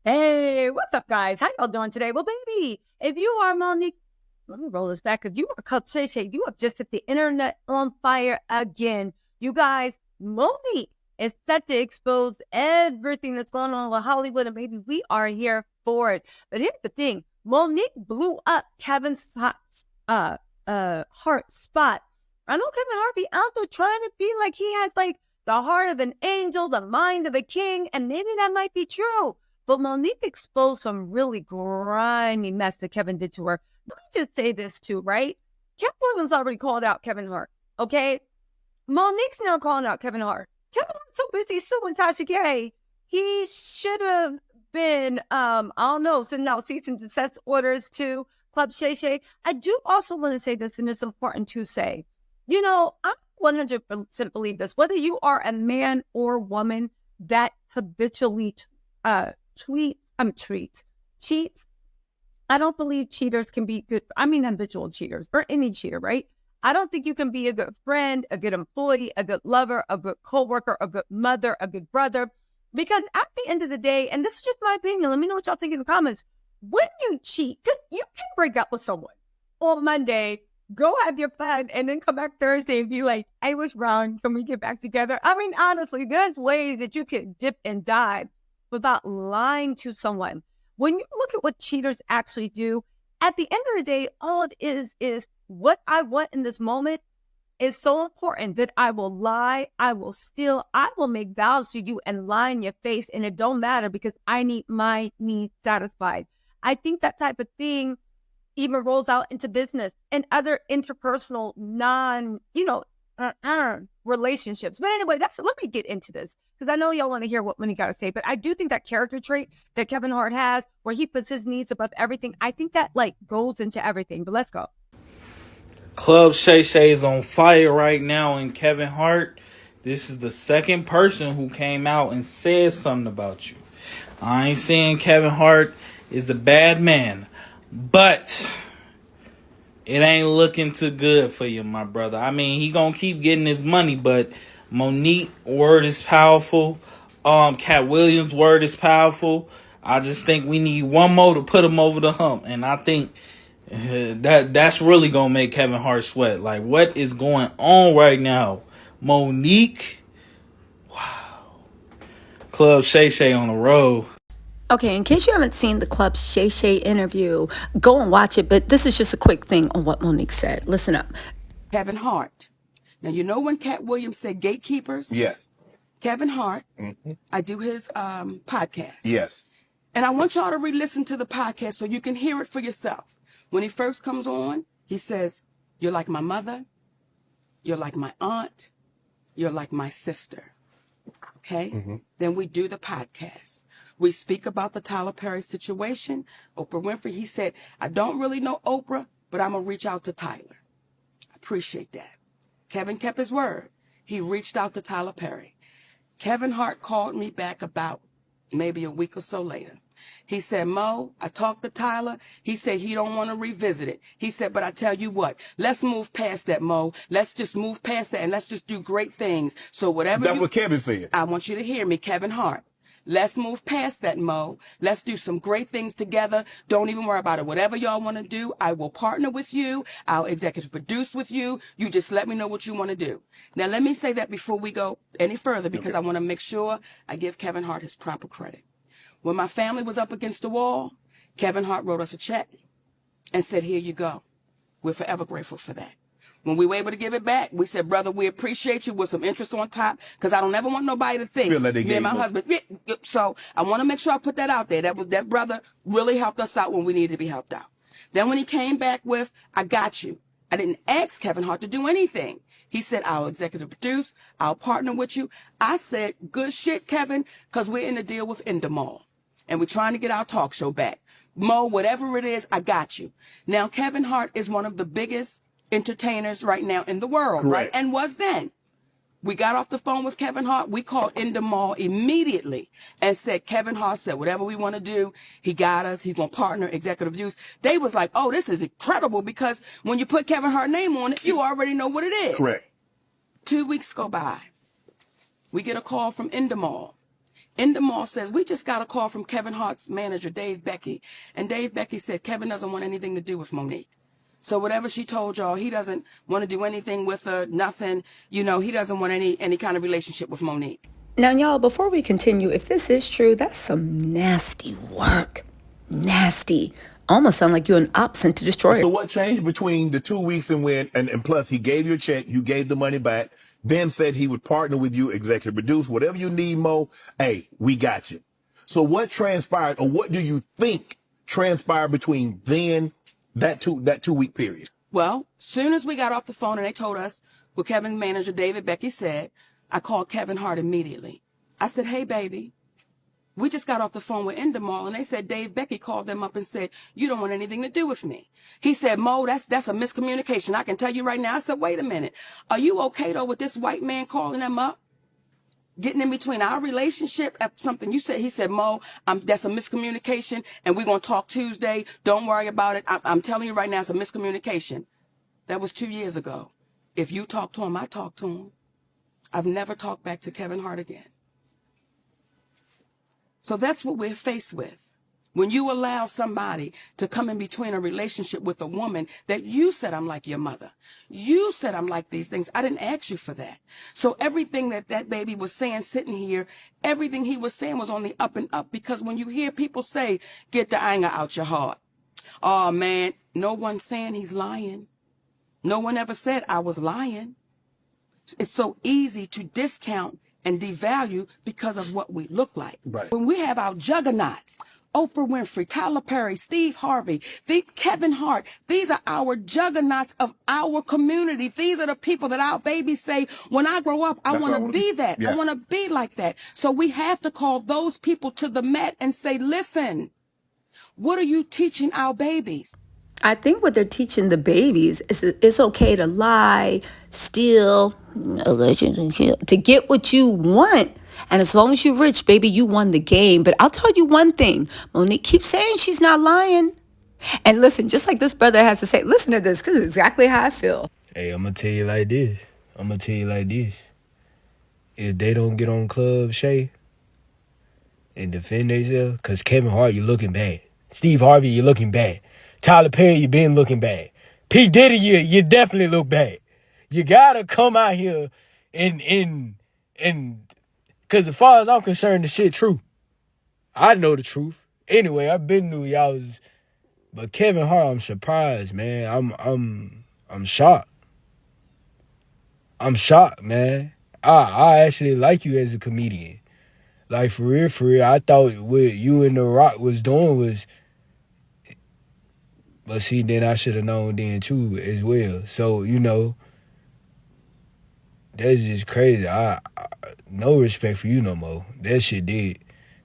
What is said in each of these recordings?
Hey, what's up, guys? How y'all doing today? Well, baby, if you are Monique, let me roll this back. If you are Katt, you have just set the internet on fire again. You guys, Monique is set to expose everything that's going on with Hollywood, and maybe we are here for it. But here's the thing: Monique blew up Kevin's heart spot. I know Kevin Hart be out there trying to be like he has like the heart of an angel, the mind of a king, and maybe that might be true. But Monique exposed some really grimy mess that Kevin did to her. Let me just say this too, right? Katt Williams already called out Kevin Hart, okay? Monique's now calling out Kevin Hart. Kevin Hart's so busy suing Tasha K. He should have been, I don't know, sending out cease and desist orders to Club Shay Shay. I do also want to say this, and it's important to say, you know, I 100% believe this. Whether you are a man or woman that habitually cheats. I don't believe cheaters can be good. I mean, habitual cheaters or any cheater, right? I don't think you can be a good friend, a good employee, a good lover, a good coworker, a good mother, a good brother. Because at the end of the day, and this is just my opinion, let me know what y'all think in the comments. When you cheat, because you can break up with someone on Monday, go have your fun, and then come back Thursday and be like, I was wrong. Can we get back together? I mean, honestly, there's ways that you can dip and dive without lying to someone. When you look at what cheaters actually do, at the end of the day, all it is what I want in this moment is so important that I will lie, I will steal, I will make vows to you and lie in your face, and it don't matter because I need my needs satisfied. I think that type of thing even rolls out into business and other interpersonal relationships. But anyway, let me get into this because I know y'all want to hear what Monique got to say. But I do think that character trait that Kevin Hart has, where he puts his needs above everything, I think that like goes into everything. But let's go. Club Shay Shay is on fire right now, and Kevin Hart, this is the second person who came out and said something about you. I ain't saying Kevin Hart is a bad man, but it ain't looking too good for you, my brother. I mean, he gonna keep getting his money, but Monique word is powerful. Katt Williams word is powerful. I just think we need one more to put him over the hump, and I think that's really gonna make Kevin Hart sweat. Like, what is going on right now, Monique? Wow, Club Shay Shay on the road. Okay, in case you haven't seen the Club Shay Shay interview, go and watch it. But this is just a quick thing on what Monique said. Listen up. Kevin Hart. Now, you know when Katt Williams said gatekeepers? Yes. Kevin Hart, I do his podcast. Yes. And I want y'all to re-listen to the podcast so you can hear it for yourself. When he first comes on, he says, you're like my mother, you're like my aunt, you're like my sister. Okay? Then we do the podcast. We speak about the Tyler Perry situation. Oprah Winfrey, he said, I don't really know Oprah, but I'm going to reach out to Tyler. I appreciate that. Kevin kept his word. He reached out to Tyler Perry. Kevin Hart called me back about maybe a week or so later. He said, Mo, I talked to Tyler. He said he don't want to revisit it. He said, but I tell you what, let's move past that, Mo. Let's just move past that and let's just do great things. So whatever That's what Kevin said. I want you to hear me, Kevin Hart. Let's move past that, Mo. Let's do some great things together. Don't even worry about it. Whatever y'all want to do, I will partner with you. I'll executive produce with you. You just let me know what you want to do. Now, let me say that before we go any further, because I want to make sure I give Kevin Hart his proper credit. When my family was up against the wall, Kevin Hart wrote us a check and said, here you go. We're forever grateful for that. When we were able to give it back, we said, brother, we appreciate you with some interest on top, because I don't ever want nobody to think Like me and my husband. So I want to make sure I put that out there. That brother really helped us out when we needed to be helped out. Then when he came back with, I got you. I didn't ask Kevin Hart to do anything. He said, I'll executive produce. I'll partner with you. I said, good shit, Kevin, because we're in a deal with Endemol. And we're trying to get our talk show back. Mo, whatever it is, I got you. Now, Kevin Hart is one of the biggest entertainers right now in the world, Correct. right? And was then. We got off the phone with Kevin Hart. We called Endemol immediately and said, Kevin Hart said, whatever we want to do, he got us. He's going to partner, executive use. They was like, oh, this is incredible, because when you put Kevin Hart's name on it, you already know what it is. Correct. 2 weeks go by. We get a call from Endemol. In the mall says, we just got a call from Kevin Hart's manager, Dave Becky. And Dave Becky said, Kevin doesn't want anything to do with Monique. So whatever she told y'all, he doesn't want to do anything with her, nothing. You know, he doesn't want any kind of relationship with Monique. Now, y'all, before we continue, if this is true, that's some nasty work. Nasty. Almost sound like you're an op sent to destroy So it. what changed between the 2 weeks and plus he gave you a check, you gave the money back, then said he would partner with you, executive produce, whatever you need, Mo, hey, we got you. So what transpired, or what do you think transpired between then that 2 week period? Well, soon as we got off the phone and they told us what Kevin's manager, David Becky, said, I called Kevin Hart immediately. I said, hey, baby, we just got off the phone with Endemol, and they said Dave Becky called them up and said, you don't want anything to do with me. He said, Mo, that's a miscommunication. I can tell you right now. I said, wait a minute. Are you okay, though, with this white man calling them up? Getting in between our relationship at something you said. He said, Mo, that's a miscommunication, and we're going to talk Tuesday. Don't worry about it. I'm telling you right now, it's a miscommunication. That was 2 years ago. If you talk to him, I talk to him. I've never talked back to Kevin Hart again. So that's what we're faced with. When you allow somebody to come in between a relationship with a woman that you said, I'm like your mother. You said I'm like these things. I didn't ask you for that. So everything that baby was saying sitting here, everything he was saying was on the up and up, because when you hear people say, get the anger out your heart. Oh, man, no one's saying he's lying. No one ever said I was lying. It's so easy to discount and devalue because of what we look like. Right. When we have our juggernauts, Oprah Winfrey, Tyler Perry, Steve Harvey, Kevin Hart, these are our juggernauts of our community. These are the people that our babies say, when I grow up, I want to be that. Yes. I want to be like that. So we have to call those people to the mat and say, listen, what are you teaching our babies? I think what they're teaching the babies is it's okay to lie, steal, allegedly kill, to get what you want. And as long as you're rich, baby, you won the game. But I'll tell you one thing. Monique keeps saying she's not lying. And listen, just like this brother has to say, listen to this, because it's exactly how I feel. Hey, I'm going to tell you like this. If they don't get on Club Shay and defend themselves, because Kevin Hart, you're looking bad. Steve Harvey, you're looking bad. Tyler Perry, you been looking bad. P. Diddy, you definitely look bad. You gotta come out here and because as far as I'm concerned, the shit true. I know the truth. Anyway, I've been knew y'all was, but Kevin Hart, I'm surprised, man. I'm shocked. I'm shocked, man. I actually like you as a comedian. Like for real, I thought what you and The Rock was doing was. But see, then I should have known then too as well. So, you know, that's just crazy. I no respect for you no more. That shit did.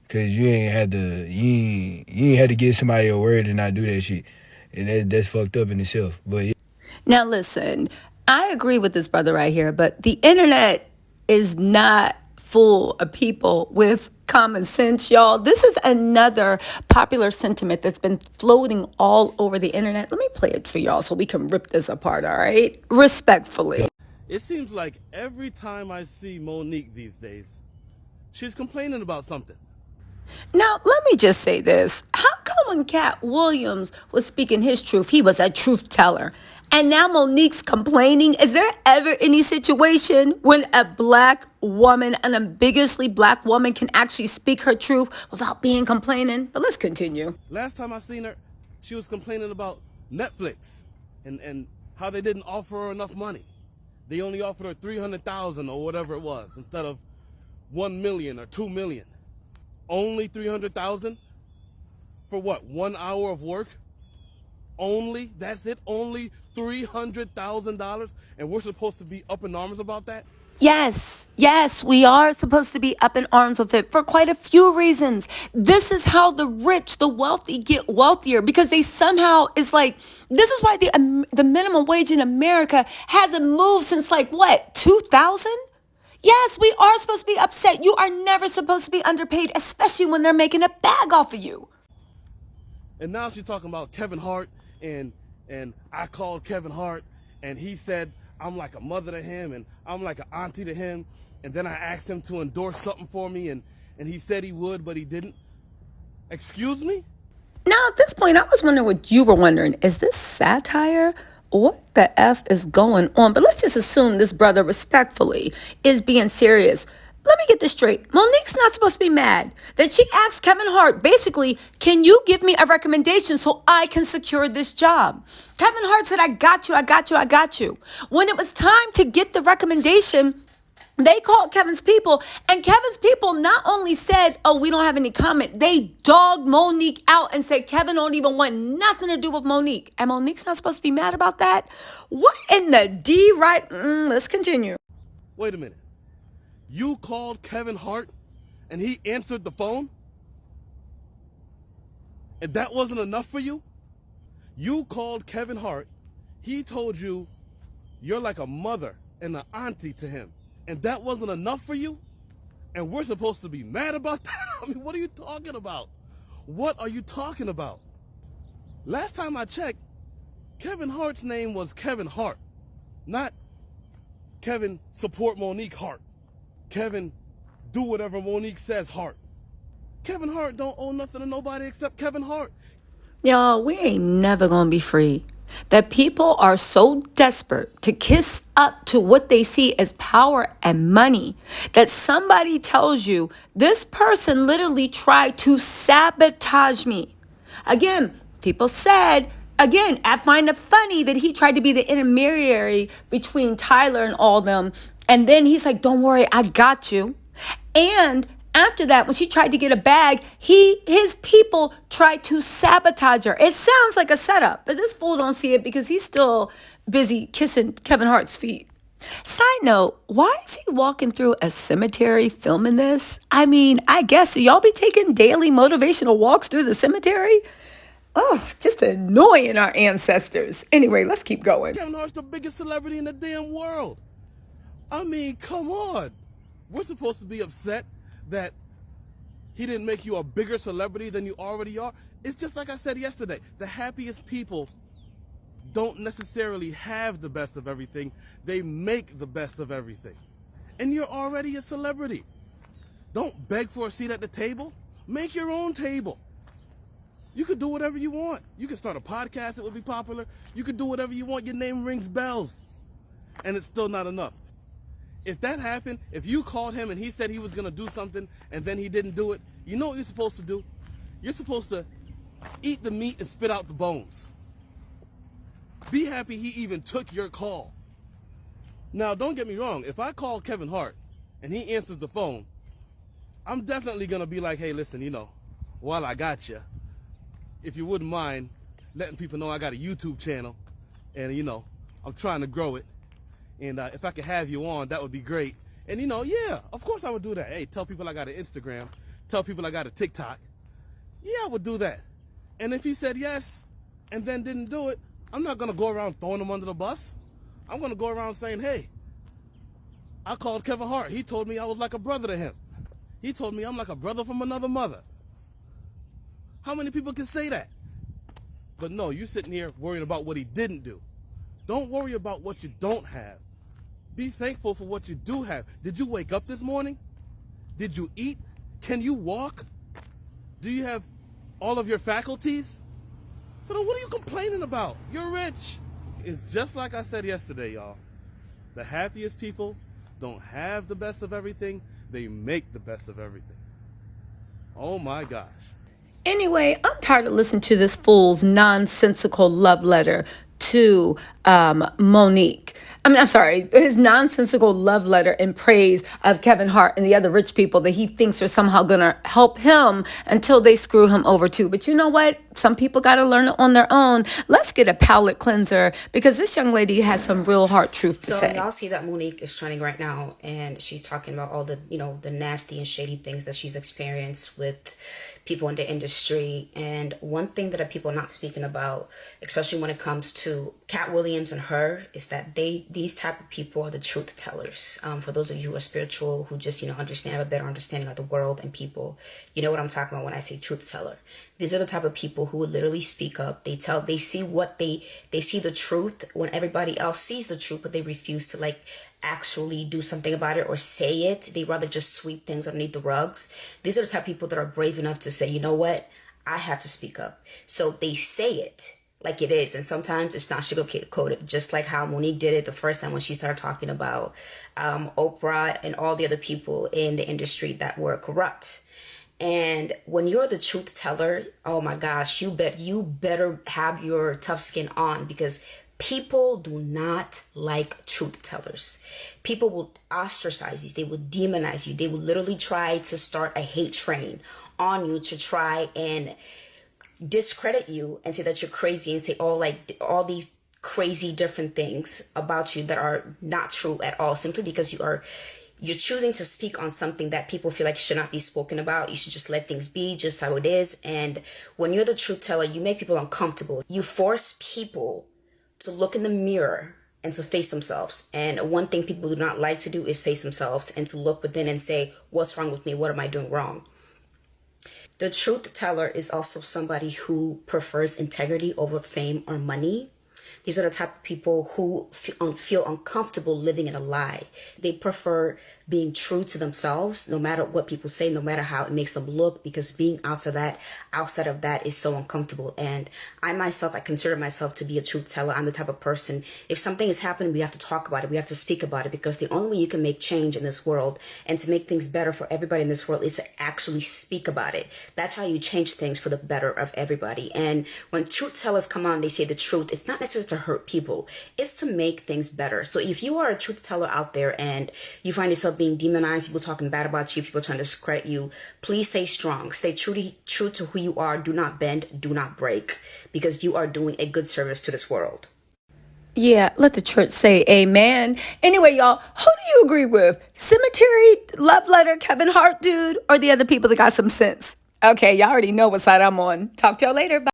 Cause you ain't had to give somebody a word and not do that shit. And that's fucked up in itself. But yeah. Now, listen, I agree with this brother right here, but the internet is not full of people with common sense, y'all. This is another popular sentiment that's been floating all over the internet. Let me play it for y'all so we can rip this apart, all right? Respectfully. It seems like every time I see Monique these days, she's complaining about something. Now, let me just say this. How come when Katt Williams was speaking his truth, he was a truth teller? And now Monique's complaining. Is there ever any situation when a black woman, an ambiguously black woman, can actually speak her truth without being complaining? But let's continue. Last time I seen her, she was complaining about Netflix and how they didn't offer her enough money. They only offered her $300,000 or whatever it was instead of $1 million or $2 million. Only $300,000 for what? 1 hour of work? Only? That's it? Only $300,000? And we're supposed to be up in arms about that? Yes, we are supposed to be up in arms with it for quite a few reasons. This is how the rich, the wealthy get wealthier, because they somehow, it's like, this is why the minimum wage in America hasn't moved since like what, 2000? Yes, we are supposed to be upset. You are never supposed to be underpaid, especially when they're making a bag off of you. And now she's talking about Kevin Hart, and I called Kevin Hart, and he said I'm like a mother to him, and I'm like an auntie to him, and then I asked him to endorse something for me, and and he said he would, but he didn't. Excuse me? Now, at this point, I was wondering what you were wondering. Is this satire? What the F is going on? But let's just assume this brother respectfully is being serious. Let me get this straight. Monique's not supposed to be mad that she asked Kevin Hart, basically, can you give me a recommendation so I can secure this job? Kevin Hart said, I got you, I got you, I got you. When it was time to get the recommendation, they called Kevin's people, and Kevin's people not only said, oh, we don't have any comment, they dogged Monique out and said Kevin don't even want nothing to do with Monique. And Monique's not supposed to be mad about that? What in the D right? Let's continue. Wait a minute. You called Kevin Hart and he answered the phone? And that wasn't enough for you? You called Kevin Hart. He told you you're like a mother and an auntie to him. And that wasn't enough for you? And we're supposed to be mad about that? I mean, what are you talking about? What are you talking about? Last time I checked, Kevin Hart's name was Kevin Hart, not Kevin support Monique Hart. Kevin do whatever Monique says Hart. Kevin Hart don't owe nothing to nobody except Kevin Hart. Y'all, we ain't never gonna be free. That people are so desperate to kiss up to what they see as power and money that somebody tells you this person literally tried to sabotage me. Again, people said, again, I find it funny that he tried to be the intermediary between Tyler and all them. And then he's like, don't worry, I got you. And after that, when she tried to get a bag, his people tried to sabotage her. It sounds like a setup, but this fool don't see it because he's still busy kissing Kevin Hart's feet. Side note, why is he walking through a cemetery filming this? I mean, I guess, do y'all be taking daily motivational walks through the cemetery? Oh, just annoying our ancestors. Anyway, let's keep going. Kevin Hart's the biggest celebrity in the damn world. I mean, come on. We're supposed to be upset that he didn't make you a bigger celebrity than you already are. It's just like I said yesterday. The happiest people don't necessarily have the best of everything. They make the best of everything. And you're already a celebrity. Don't beg for a seat at the table. Make your own table. You could do whatever you want. You could start a podcast that would be popular. You could do whatever you want. Your name rings bells. And it's still not enough. If that happened, if you called him and he said he was going to do something and then he didn't do it, you know what you're supposed to do? You're supposed to eat the meat and spit out the bones. Be happy he even took your call. Now, don't get me wrong. If I call Kevin Hart and he answers the phone, I'm definitely going to be like, hey, listen, while I got you, if you wouldn't mind letting people know I got a YouTube channel and, I'm trying to grow it. And if I could have you on, that would be great. And, yeah, of course I would do that. Hey, tell people I got an Instagram. Tell people I got a TikTok. Yeah, I would do that. And if he said yes and then didn't do it, I'm not going to go around throwing him under the bus. I'm going to go around saying, hey, I called Kevin Hart. He told me I was like a brother to him. He told me I'm like a brother from another mother. How many people can say that? But no, you're sitting here worrying about what he didn't do. Don't worry about what you don't have. Be thankful for what you do have. Did you wake up this morning? Did you eat? Can you walk? Do you have all of your faculties? So then what are you complaining about? You're rich. It's just like I said yesterday, y'all. The happiest people don't have the best of everything. They make the best of everything. Oh my gosh. Anyway, I'm tired of listening to this fool's nonsensical love letter to Monique. I'm sorry, his nonsensical love letter in praise of Kevin Hart and the other rich people that he thinks are somehow going to help him until they screw him over too. But you know what? Some people got to learn it on their own. Let's get a palate cleanser because this young lady has some real hard truth to say. Y'all see that Monique is trending right now and she's talking about all the, the nasty and shady things that she's experienced with people in the industry. And one thing that people are not speaking about, especially when it comes to Katt Williams and her, is that these type of people are the truth tellers. For those of you who are spiritual, who just, have a better understanding of the world and people, you know what I'm talking about when I say truth teller. These are the type of people who would literally speak up. They see what they see the truth when everybody else sees the truth, but they refuse to actually do something about it or say it. They rather just sweep things underneath the rugs. These are the type of people that are brave enough to say, you know what, I have to speak up. So they say it like it is, and sometimes it's not sugar-coated, just like how Monique did it the first time when she started talking about Oprah and all the other people in the industry that were corrupt. And when you're the truth teller, oh my gosh, you better have your tough skin on, because people do not like truth tellers. People will ostracize you. They will demonize you. They will literally try to start a hate train on you to try and discredit you and say that you're crazy and say all these crazy different things about you that are not true at all, simply because you're choosing to speak on something that people feel like should not be spoken about. You should just let things be just how it is. And when you're the truth teller, you make people uncomfortable. You force people to look in the mirror and to face themselves. And one thing people do not like to do is face themselves and to look within and say, what's wrong with me? What am I doing wrong? The truth teller is also somebody who prefers integrity over fame or money. These are the type of people who feel uncomfortable living in a lie. They prefer being true to themselves, no matter what people say, no matter how it makes them look, because being outside of that is so uncomfortable. And I consider myself to be a truth teller. I'm the type of person, if something is happening, we have to talk about it. We have to speak about it, because the only way you can make change in this world and to make things better for everybody in this world is to actually speak about it. That's how you change things for the better of everybody. And when truth tellers come on, they say the truth, it's not necessarily to hurt people. It's to make things better. So if you are a truth teller out there and you find yourself being demonized, people talking bad about you, people trying to discredit you, please stay strong. Stay true to who you are. Do not bend, do not break, because you are doing a good service to this world. Yeah, let the church say amen. Anyway, y'all, who do you agree with? Cemetery, love letter, Kevin Hart dude, or the other people that got some sense? Okay, y'all already know what side I'm on. Talk to y'all later. Bye.